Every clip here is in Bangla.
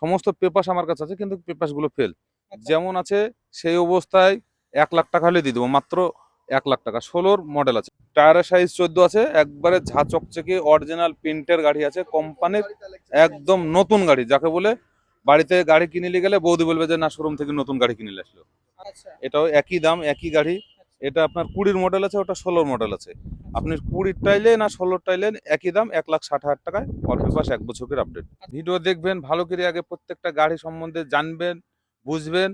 সমস্ত পেপাস আমার কাছে আছে, কিন্তু পেপাসগুলো ফেল। যেমন আছে সেই অবস্থায় 1 লাখ টাকা হলে দিয়ে দেবো, মাত্র 1 লাখ টাকা। 16 মডেল আছে, টায়ারের সাইজ 14 আছে, একবারে ঝা চকচকে অরিজিনাল প্রিন্টের গাড়ি আছে, কোম্পানির একদম নতুন গাড়ি, যাকে বলে বাড়িতে গাড়ি কিনে নিয়ে গেলে বৌদি বলবে যে না, শোরুম থেকে নতুন গাড়ি কিনে নিয়ে আসলো। এটাও একই দাম, একই গাড়ি। এটা আপনার 20 মডেল আছে, ওটা 16 মডেল আছে। আপনি 20 টাইলে না 16 টাইলেন, একই দাম, 1,60,000 টাকায় অল্প পাশ 1 বছরের আপডেট। ভিডিও দেখবেন ভালো করে, আগে প্রত্যেকটা গাড়ি সম্বন্ধে জানবেন, বুঝবেন,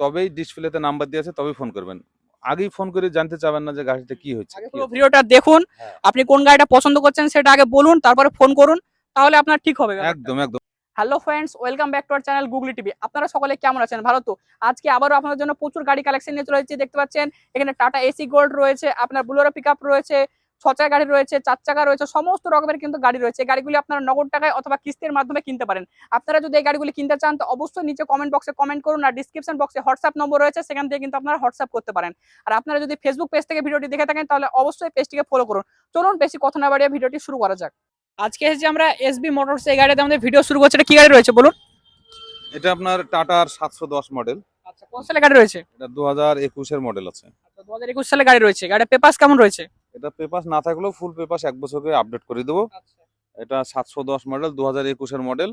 তবেই ডিসপ্লেতে নাম্বার দিয়ে আছে, তবেই ফোন করবেন। আগেই ফোন করে জানতে চাবেন না যে গাড়িটা কি হচ্ছে। আগে পুরো ভিডিওটা দেখুন, হ্যাঁ। আপনি কোন গাড়িটা পছন্দ করছেন সেটা আগে বলুন, তারপরে ফোন করুন, তাহলে আপনার ঠিক হবে। একদম একদম। Hello friends, welcome back to our channel googly TV. আপনারা সকলে কেমন আছেন? ভালো তো? আজকে আবারও আপনাদের জন্য প্রচুর গাড়ি কালেকশন নিয়ে চলে এসেছি। দেখতে পাচ্ছেন এখানে টাটা এসি গোল্ড রয়েছে, আপনার বুলেরো পিকআপ রয়েছে, 6 চাকা গাড়ি রয়েছে, 4 চাকা রয়েছে, সমস্ত রকমের কিন্তু গাড়ি রয়েছে। এই গাড়িগুলি আপনারা নগদ টাকায় অথবা কিস্তির মাধ্যমে কিনতে পারেন। আপনারা যদি এই গাড়িগুলি কিনতে চান তো অবশ্যই নিচে কমেন্ট বক্সে কমেন্ট করুন, আর ডিসক্রিপশন বক্সে হোয়াটসঅ্যাপ নম্বর রয়েছে, সেখান থেকে কিন্তু আপনারা হোয়াটসঅ্যাপ করতে পারেন। আর আপনারা যদি ফেসবুক পেজ থেকে ভিডিওটি দেখে থাকেন তাহলে অবশ্যই পেজটিকে ফলো করুন। চলুন বেশি কথা না বাড়িয়ে ভিডিওটি শুরু করা যাক। আজকে এসেছি আমরা এসবি মোটরস, এই গাড়িতে আমাদের ভিডিও শুরু করছে। এটা কি গাড়ি রয়েছে বলুন? এটা আপনার টাটার 710 মডেল। আচ্ছা, কোন সালে গাড়ি রয়েছে? এটা 2021-এর মডেল আছে। আচ্ছা, 2021 সালে গাড়ি রয়েছে। গাড়ির পেপারস কেমন রয়েছে? এটা পেপাস না থাকলেও ফুল পেপাস 1 বছরে আপডেট করে দেবো। আচ্ছা, এটা 710 মডেল, 2021-এর মডেল।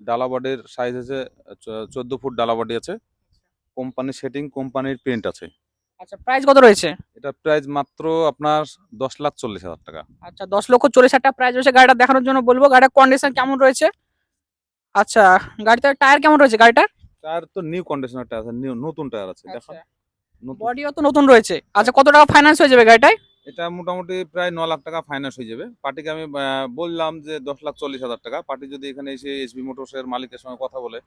ডালা বডির সাইজ আছে 14 ফুট ডালা বডি আছে, কোম্পানির সেটিং, কোম্পানির প্রিন্ট আছে। আচ্ছা, প্রাইস কত রয়েছে? এটা প্রাইস মাত্র আপনার 10,40,000 টাকা। আচ্ছা, 10,40,000 টাকা প্রাইস রয়েছে। গাড়িটা দেখানোর জন্য বলবো। গাড়ির কন্ডিশন কেমন রয়েছে? আচ্ছা, গাড়িটার টায়ার কেমন রয়েছে গাড়িটার? টায়ার তো নিউ কন্ডিশনার টায়ার আছে, নিউ নতুন টায়ার আছে, দেখুন আচ্ছা, নতুন। বডিও তো নতুন রয়েছে। আচ্ছা, কত টাকা ফাইন্যান্স হয়ে যাবে গাড়িটায়? এটা মোটামুটি প্রায় 9 লাখ টাকা ফাইন্যান্স হয়ে যাবে। পার্টিকে আমি বললাম যে 10,40,000 টাকা। পার্টি যদি এখানে এসে এসবি মোটরসের মালিকের সঙ্গে কথা বলে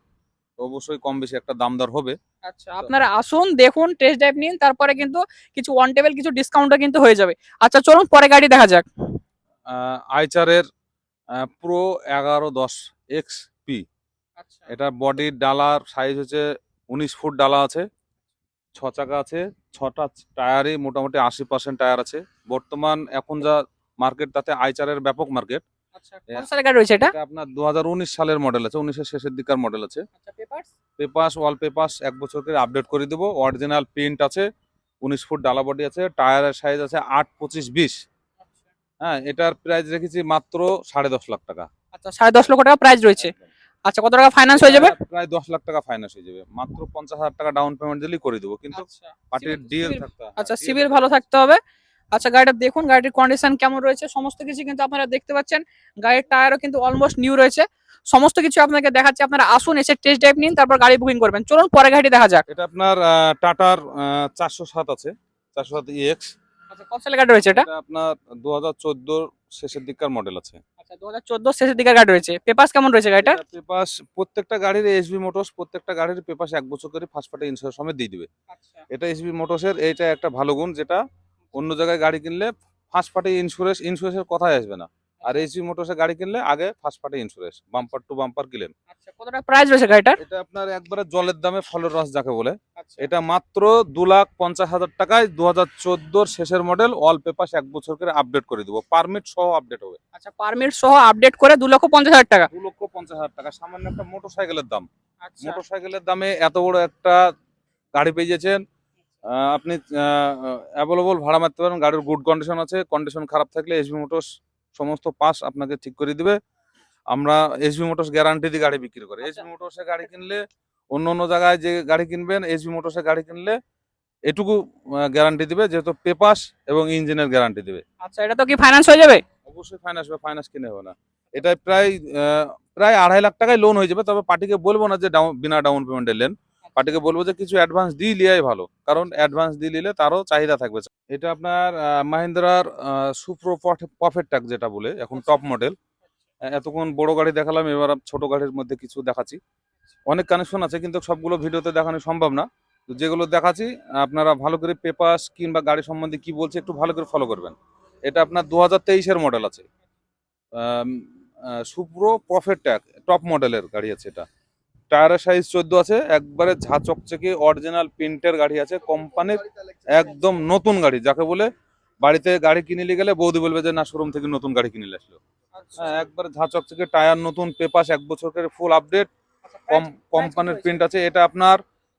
তো অবশ্যই কম বেশি একটা দাম দর হবে। আচ্ছা, আপনারা আসুন, দেখুন, টেস্ট ড্রাইভ নিন, তারপরে কিন্তু কিছু ওয়ান টেবিল কিছু ডিসকাউন্টও কিন্তু হয়ে যাবে। আচ্ছা, চলুন পরে গাড়ি দেখা যাক। আইচারের প্রো 1110 এক্সপি। আচ্ছা, এটা বডির ডালার সাইজ হচ্ছে 19 ফুট ডালা আছে, 6 চাকা আছে, 6টা টায়ারই মোটামুটি 80% টায়ার আছে। বর্তমান এখন যা মার্কেট, তাতে আইচারের ব্যাপক মার্কেট। আচ্ছা, কোন সালে গাড়ি রয়েছে এটা? এটা আপনার 2019 সালের মডেল আছে, 19-এর শেষের দিককার মডেল আছে। আচ্ছা, পেপারস? পেপাস, ওয়াল পেপাস 1 বছর করে আপডেট করে দেবো। অরিজিনাল প্রিন্ট আছে, 19 ফুট ডালা বডি আছে, টায়ারের সাইজ আছে 8-25-20। হ্যাঁ, এটার প্রাইস রেখেছি মাত্র 10.5 লাখ টাকা। আচ্ছা, 10.5 লক্ষ টাকা প্রাইস রয়েছে। আচ্ছা, কত টাকা ফাইন্যান্স হয়ে যাবে? প্রায় 10 লাখ টাকা ফাইন্যান্স হয়ে যাবে। মাত্র 50,000 টাকা ডাউন পেমেন্ট দিলেই করে দেবো, কিন্তু আচ্ছা, পার্টির ডিএল থাকতে হবে। আচ্ছা, সিভিল ভালো থাকতে হবে। আচ্ছা, গাড়িটা দেখুন, গাড়িটির কন্ডিশন কেমন রয়েছে, সমস্ত কিছু কিন্তু আপনারা দেখতে পাচ্ছেন। গাড়ির টায়ারও কিন্তু অলমোস্ট নিউ রয়েছে। সমস্ত কিছু আপনাকে দেখাচ্ছি, আপনারা আসুন, এসে টেস্ট ড্রাইভ নিন, তারপর গাড়ি বুকিং করবেন। চলুন পরে গাড়িটি দেখা যাক। এটা আপনার টাটার 407 আছে, 407 EX। আচ্ছা, কত সালে গাড়ি রয়েছে এটা? এটা আপনার 2014 শেষের দিককার মডেল আছে। আচ্ছা, 2014 শেষের দিকে গাড়ি রয়েছে। পেপারস কেমন রয়েছে গাড়িটার? পেপাস প্রত্যেকটা গাড়ির, এসবি মোটরস প্রত্যেকটা গাড়ির পেপাস 1 বছর করে ফার্স্ট পার্টি ইন্স্যুরেন্স সমেত দিয়ে দিবে। আচ্ছা, এটা এসবি মোটরসের এইটা একটা ভালো গুণ, যেটা অন্য জায়গায় গাড়ি কিনলে ফার্স্ট পার্টি ইন্স্যুরেন্সের কথাই আসবে না। আর এসবি মোটরসের গাড়ি কিনলে আগে first party insurance, bumper to bumper claim. আচ্ছা, কত টাকা প্রাইস রয়েছে গাড়িটার? এটা আপনার একবারে জলের দামে ফলের রস, যাকে বলে। আচ্ছা, এটা মাত্র 2,50,000 টাকায় 2014 শেষের মডেল, অল পেপাস 1 বছর করে আপডেট করে দেবো, পারমিট সহ আপডেট হবে। আচ্ছা, পারমিট সহ আপডেট করে 2,50,000 টাকা। 2,50,000 টাকা, সামান্য একটা মোটরসাইকেলের দাম। আচ্ছা, মোটরসাইকেলের দামে এত বড় একটা গাড়ি পেয়ে যাচ্ছেন। আপনি অ্যাভেলেবল ভাড়া মারতে পারেন, গাড়ির গুড কন্ডিশন আছে। কন্ডিশন খারাপ থাকলে এসবি মোটরস সমস্ত পাস আপনাকে ঠিক করে দিবে। আমরা এসবি মোটরস গ্যারান্টি দিয়ে গাড়ি বিক্রি করি। এসবি মোটরসে গাড়ি কিনলে, অন্য অন্য জায়গায় যে গাড়ি কিনবেন, এসবি মোটরসে গাড়ি কিনলে এটুকু গ্যারান্টি দিবে, যেহেতু পেপাস এবং ইঞ্জিনের গ্যারান্টি দিবে। আচ্ছা, এটা তো কি ফাইন্যান্স হয়ে যাবে? অবশ্যই ফাইন্যান্স হবে, ফাইন্যান্স কিনে হবে না। এটা প্রায় 2.5 লাখ টাকায় লোন হয়ে যাবে। তবে পার্টিকে বলবো না যে বিনা ডাউন পেমেন্টে নেন, পার্টিকে বলবো যে কিছু অ্যাডভান্স দিয়ে লিয়াই ভালো, কারণ অ্যাডভান্স দিয়ে নিলে তারও চাহিদা থাকবে। এটা আপনার মাহিন্দ্রার সুপ্রো প্রফেটটাক, যেটা বলে এখন টপ মডেল। এতক্ষণ বড় গাড়ি দেখালাম, এবার ছোট গাড়ির মধ্যে কিছু দেখাচ্ছি। অনেক কানেকশন আছে, কিন্তু সবগুলো ভিডিওতে দেখানো সম্ভব না। তো যেগুলো দেখাচ্ছি আপনারা ভালো করে পেপাস কিংবা গাড়ি সম্বন্ধে কি বলছে একটু ভালো করে ফলো করবেন। এটা আপনার 2023-এর মডেল আছে, সুপ্রো প্রফেটটাক টপ মডেলের গাড়ি আছে। এটা টায়ারের সাইজ 14 আছে, একবারে ঝা চকচকে অরিজিনাল প্রিন্টের গাড়ি আছে, কোম্পানির একদম নতুন গাড়ি, যাকে বলে বাড়িতে গাড়ি কিনে নিয়ে গেলে বৌদি বলবে যে না, শোরুম থেকে নতুন গাড়ি কিনে নিয়ে আসলো। হ্যাঁ, একবারে ঝা চকচকে টায়ার নতুন, পেপাস 1 বছর করে ফুল আপডেট, কোম্পানির প্রিন্ট আছে। এটা আপনার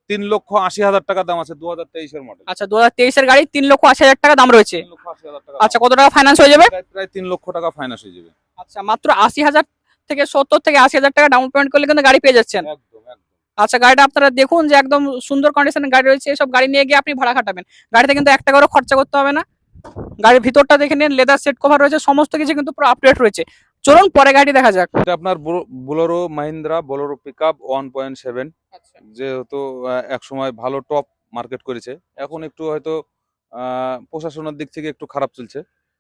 3,80,000 টাকা দাম আছে, 2023-এর মডেল। আচ্ছা 2023-এর গাড়ি 3,80,000 টাকা দাম রয়েছে। 3,80,000 টাকা। আচ্ছা কত টাকা ফাইন্যান্স হয়ে যাবে? প্রায় 3 লক্ষ টাকা ফাইন্যান্স হয়ে যাবে। আচ্ছা মাত্র 80,000 থেকে 70 থেকে 80,000 টাকা ডাউন পেমেন্ট করলে কিন্তু গাড়ি পেয়ে যাচ্ছেন। একদম একদম। আচ্ছা গাড়িটা আপনারা দেখুন যে একদম সুন্দর কন্ডিশনের গাড়ি রয়েছে, এসব গাড়ি নিয়ে গিয়ে আপনি ভাড়া খাটাবেন, গাড়িতে কিন্তু 1 টাকারও খরচা করতে হবে না। গাড়ির ভিতরটা দেখে নিন, লেদার সিট কভার রয়েছে, সমস্ত কিছু কিন্তু পুরো আপডেট রয়েছে। চলুন পরে গাড়ি দেখা যাক। এটা আপনার বোলেরো, মাহিন্দ্রা বোলেরো পিকআপ 1.7। আচ্ছা যেহেতু এক সময় ভালো টপ মার্কেট করেছে, এখন একটু হয়তো প্রশাসনের দিক থেকে একটু খারাপ চলছে,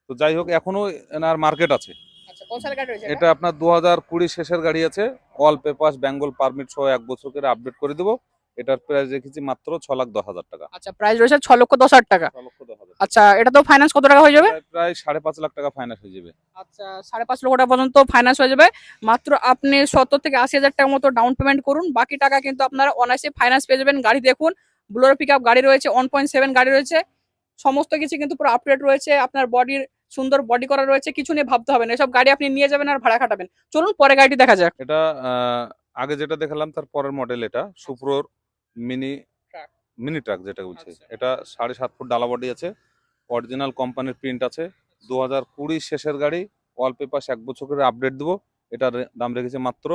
তো যাই হোক এখনো এনার মার্কেট আছে। আচ্ছা কোন সালের গাড়ি রয়েছে এটা আপনার 2020 শেষের গাড়ি আছে, অল পেপারস বেঙ্গল পারমিট সহ 1 বছর করে আপডেট করে দেবো। এটার প্রাইস রেখেছি মাত্র 6,10,000 টাকা। আচ্ছা প্রাইস রয়েছে 6,10,000 টাকা। 6,10,000। আচ্ছা এটা তো ফাইন্যান্স কত টাকা হয়ে যাবে? প্রায় 5.5 লাখ টাকা ফাইন্যান্স হয়ে যাবে। আচ্ছা 5.5 লক্ষ টাকা পর্যন্ত ফাইন্যান্স হয়ে যাবে। মাত্র আপনি 70 থেকে 80,000 টাকার মতো ডাউন পেমেন্ট করুন, বাকি টাকা কিন্তু আপনারা অনায়াসে ফাইন্যান্স পেয়ে যাবেন। গাড়ি দেখুন, বুলেরো পিকআপ গাড়ি রয়েছে, 1.7 গাড়ি রয়েছে, সমস্ত কিছু কিন্তু পুরো আপডেট রয়েছে। আপনার বডির সুন্দর বডি করা রয়েছে, কিছু নিয়ে ভাবতে হবে না, এসব গাড়ি আপনি নিয়ে যাবেন আর ভাড়া খাটাবেন। চলুন পরে গাড়িটি দেখা যাক। এটা আগে যেটা দেখালাম তার পরের মডেল, এটা সুপ্রোর মিনি ট্রাক। মিনি ট্রাক যেটা বলছে। আচ্ছা। এটা 7.5 ফুট ডালা বডি আছে, অরিজিনাল কোম্পানির প্রিন্ট আছে, 2020 শেষের গাড়ি, অল পেপারস 1 বছর করে আপডেট দেবো। এটার দাম রেখেছে মাত্র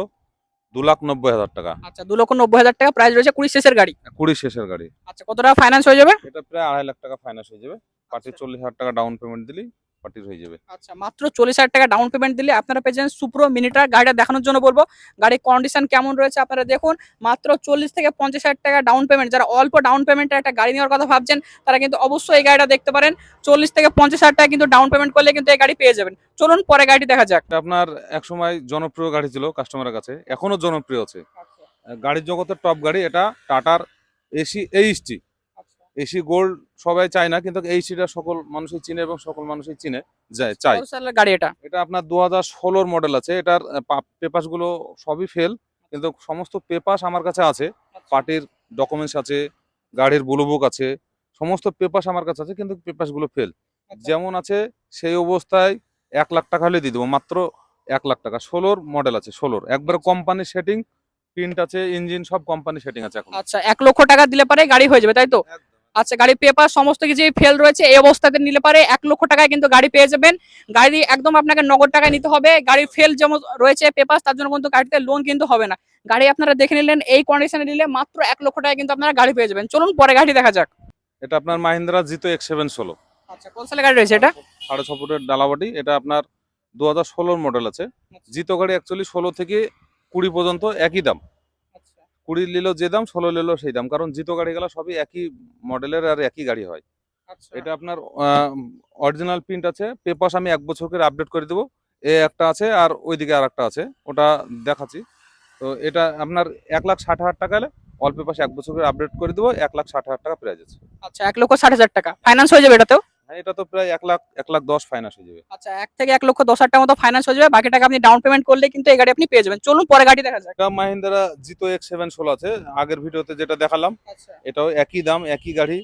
2,90,000 টাকা। আচ্ছা 2,90,000 টাকা প্রাইস রয়েছে, 20 শেষের গাড়ি। 20 শেষের গাড়ি। আচ্ছা কত টাকা ফাইন্যান্স হয়ে যাবে? এটা প্রায় 2.5 লাখ টাকা ফাইন্যান্স হয়ে যাবে। পার্টি আচ্ছা। 40,000 টাকা ডাউন পেমেন্ট দিলেই পার্টির হয়ে যাবে। আচ্ছা মাত্র 40,000 টাকা ডাউন পেমেন্ট দিলে আপনারা পেয়ে যাবেন সুপ্রো মিনি ট্রাক। গাড়িটা দেখানোর জন্য বলবো, গাড়ির কন্ডিশন কেমন রয়েছে আপনারা দেখুন। মাত্র 40 থেকে 50,000 টাকা ডাউন পেমেন্ট, যারা অল্প ডাউন পেমেন্টে একটা গাড়ি নেওয়ার কথা ভাবছেন তারা কিন্তু অবশ্যই এই গাড়িটা দেখতে পারেন। 40 থেকে 50,000 টাকা কিন্তু ডাউন পেমেন্ট করলে কিন্তু এই গাড়ি পেয়ে যাবেন। চলুন পরে গাড়িটি দেখা যাক। এটা আপনার একসময় জনপ্রিয় গাড়ি ছিল কাস্টমারের কাছে, এখনো জনপ্রিয় আছে। গাড়ির জগতের টপ গাড়ি এটা, টাটার এসি এইচটি। এসি গোল্ড সবাই চায় না, কিন্তু এইচটিটা সকল মানুষই চিনে এবং সকল মানুষই চিনে চাই। কত সালের গাড়ি এটা? এটা আপনার 2016 মডেল আছে। এটার পেপাস গুলো সবই ফেল, কিন্তু সমস্ত পেপাস আমার কাছে আছে। পার্টির ডকুমেন্টস আছে, গাড়ির ব্লু বুক আছে, সমস্ত পেপাস আমার কাছে আছে, কিন্তু পেপাস গুলো ফেল। যেমন আছে সেই অবস্থায় 1 লাখ টাকা হলে দিয়ে দেবো, মাত্র 1 লাখ টাকা। 16 মডেল আছে, 16 একবারে কোম্পানি সেটিং, প্রিন্ট আছে, ইঞ্জিন সব কোম্পানি সেটিং আছে এখন। আচ্ছা 1 লক্ষ টাকা দিলে পারে গাড়ি হয়ে যাবে, তাই তো? আচ্ছা গাড়ির পেপার সমস্ত কিছু ফেল রয়েছে, এই অবস্থাতে নিলে পারে 1 লক্ষ টাকায় কিন্তু গাড়ি পেয়ে যাবেন। গাড়ি একদম আপনাকে নগদ টাকায় নিতে হবে। গাড়ির ফেল যেমন রয়েছে পেপার, তার জন্য কিন্তু গাড়িতে লোন কিন্তু হবে না। গাড়ি আপনারা দেখে নিলেন, এই কন্ডিশনে নিলে মাত্র 1 লক্ষ টাকায় কিন্তু আপনারা গাড়ি পেয়ে যাবেন। চলুন পরে গাড়ি দেখা যাক। এটা আপনার মাহিন্দ্রা জিতো X7 16। আচ্ছা কোন সালের গাড়ি রয়েছে এটা? 6.5 ফুটের ডালাবাটি। এটা আপনার 2016 মডেল আছে। জিতো গাড়ি অ্যাকচুয়ালি 16 থেকে 20 পর্যন্ত একই দাম। 20 নিলেও যে দাম, 16 নিলেও সেই দাম, কারণ জিতো গাড়িগুলো সবই একই মডেলের আর একই গাড়ি হয়। এটা আপনার অরিজিনাল প্রিন্ট আছে, পেপারস আমি 1 বছর করে আপডেট করে দেবো। একটা আছে আর ওইদিকে আর একটা আছে, ওটা দেখাচ্ছি। তো এটা আপনার 1,60,000 টাকা হলে অল পেপারস 1 বছর করে আপডেট করে দেবো, 1,60,000 টাকা প্রাইস আছে। আচ্ছা 1,60,000 টাকা ফাইন্যান্স হয়ে যাবে এটাতেও? হ্যাঁ, এটা তো প্রায় 1,10,000 ফাইন্যান্স হয়ে যাবে। আচ্ছা 1 থেকে 1,10,000 টাকা মতো ফাইন্যান্স হয়ে যাবে, বাকি টাকা আপনি ডাউন পেমেন্ট করলে কিন্তু এই গাড়ি আপনি পেয়ে যাবেন। চলুন পরে গাড়ি দেখা যাক। এটা মাহিন্দ্রা জিতো X7 16 আছে, আগের ভিডিওতে যেটা দেখালাম আচ্ছা এটাও একই দাম একই গাড়ি।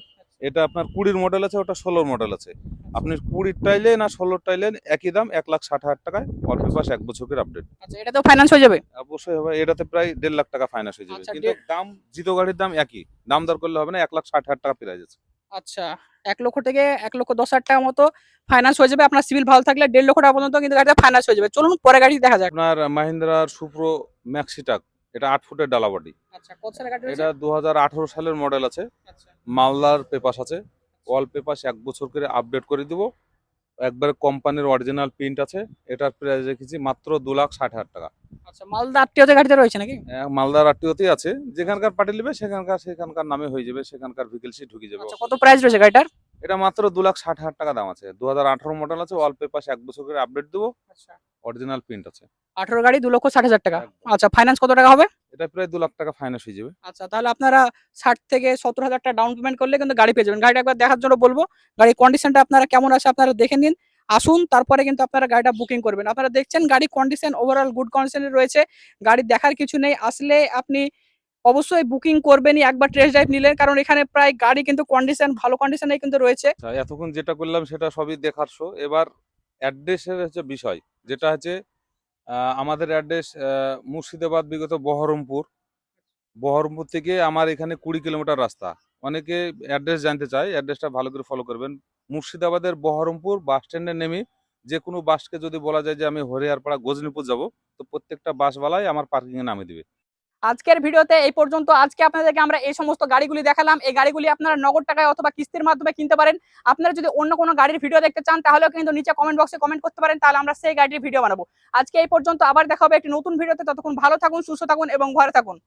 এটা আপনার 20 মডেল আছে, ওটা 16 মডেল আছে। আপনি 20 টাইলে না 16 টাইলে একই দাম, 1,60,000 টাকায় অল পেপারস 1 বছর করে আপডেট। আচ্ছা এটাতেও ফাইন্যান্স হয়ে যাবে? অবশ্যই হবে, এটাতে প্রায় 1.5 লাখ টাকা ফাইন্যান্স হয়ে যাবে। আচ্ছা, কিন্তু দাম জিতো গাড়ির দাম একই, দাম দর করলে হবে না, 1,60,000 টাকা প্রাইস আছে। আচ্ছা 1 লক্ষ থেকে 1,10,000 টাকা মতো ফাইন্যান্স হয়ে যাবে। আপনার সিভিল ভালো থাকলে 1.5 লক্ষ টাকা পর্যন্ত কিন্তু গাড়িটা ফাইন্যান্স হয়ে যাবে। চলুন পরে গাড়ি দেখা যাক। আপনার মাহিন্দ্রার সুপ্রো ম্যাক্সি ট্রাক, এটা 8 ফুটের ডালা বডি। আচ্ছা কত সালের গাড়ি রয়েছে? এটা 2018 সালের মডেল আছে, আচ্ছা মালদার পেপাস আছে, অল পেপাস 1 বছর করে আপডেট করে দিব, একবারে কোম্পানির অরিজিনাল প্রিন্ট আছে। এটার প্রাইস রেখেছি মাত্র 2,60,000 টাকা। আচ্ছা মালদা আত্মীয়তে গাড়িতে রয়েছে নাকি? মালদার আরটিওতেই আছে, যেখানকার পার্টি নেবে সেখানকার নামে হয়ে যাবে, সেখানকার ভেহিকলসই ঢুকে যাবে। আচ্ছা কত প্রাইস রয়েছে গাড়িটার? এটা মাত্র 2,60,000 টাকা দাম আছে, 2018 মডেল আছে, অল পেপাস 1 বছর করে আপডেট দেবো, আচ্ছা অরিজিনাল প্রিন্ট আছে। 18 গাড়ি 2,60,000 টাকা। একদম। আচ্ছা ফাইন্যান্স কত টাকা হবে? এটা প্রায় 2 লাখ টাকা ফাইন্যান্স হয়ে যাবে। আচ্ছা তাহলে আপনারা 60 থেকে 70,000 টাকা ডাউন পেমেন্ট করলে কিন্তু গাড়ি পেয়ে যাবেন। গাড়িটা একবার দেখার জন্য বলবো, গাড়ির কন্ডিশনটা আপনারা কেমন আছে আপনারা দেখে নিন, আসুন তারপরে কিন্তু আপনারা গাড়িটা বুকিং করবেন। আপনারা দেখছেন গাড়ি কন্ডিশন ওভারঅল গুড কন্ডিশনে রয়েছে, গাড়ি দেখার কিছু নেই। আসলে আপনি অবশ্যই বুকিং করবেনই একবার টেস্ট ড্রাইভ নিলে, কারণ এখানে প্রায় গাড়ি কিন্তু কন্ডিশন ভালো কন্ডিশনেই কিন্তু রয়েছে। আচ্ছা, এতক্ষণ যেটা করলাম সেটা সবই দেখার শো। এবার অ্যাড্রেসের হচ্ছে বিষয়, যেটা হচ্ছে আমাদের অ্যাড্রেস মুর্শিদাবাদ বিগত বহরমপুর। বহরমপুর থেকে আমার এখানে 20 কিলোমিটার রাস্তা। অনেকে অ্যাড্রেস জানতে চায়, অ্যাড্রেসটা ভালো করে ফলো করবেন। মুর্শিদাবাদের বহরমপুর বাস স্ট্যান্ডে নেমে যে কোনো বাসকে যদি বলা যায় যে আমি হরিয়ারপাড়া গজনীপুর যাব, তো প্রত্যেকটা বাসওয়ালাই আমার পার্কিংয়ে নামিয়ে দিবে। আজকের ভিডিওতে এই পর্যন্ত। আজকে আপনাদেরকে আমরা এই সমস্ত গাড়িগুলি দেখালাম। এই গাড়িগুলি আপনারা নগদ টাকায় অথবা কিস্তির মাধ্যমে কিনতে পারেন। আপনারা যদি অন্য কোনো গাড়ির ভিডিও দেখতে চান তাহলেও কিন্তু নিচে কমেন্ট বক্সে কমেন্ট করতে পারেন, তাহলে আমরা সেই গাড়ির ভিডিও বানাবো। আজকে এই পর্যন্ত, আবার দেখা হবে একটি নতুন ভিডিওতে। ততক্ষণ ভালো থাকুন, সুস্থ থাকুন এবং ঘরে থাকুন।